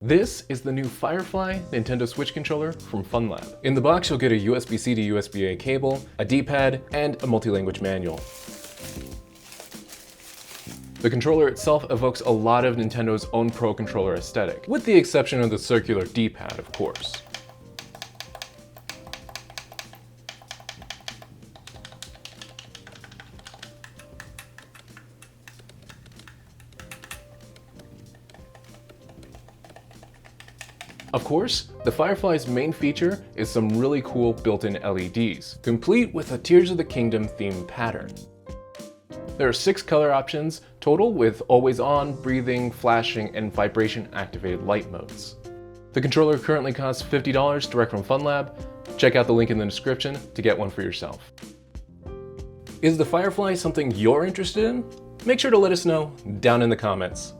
This is the new Firefly Nintendo Switch controller from FunLab. In the box, you'll get a USB-C to USB-A cable, a D-pad, and a multi-language manual. The controller itself evokes a lot of Nintendo's own Pro Controller aesthetic, with the exception of the circular D-pad, of course. Of course, the Firefly's main feature is some really cool built-in LEDs, complete with a Tears of the Kingdom themed pattern. There are 6 color options total, with always on, breathing, flashing, and vibration activated light modes. The controller currently costs $50 direct from FunLab. Check out the link in the description to get one for yourself. Is the Firefly something you're interested in? Make sure to let us know down in the comments.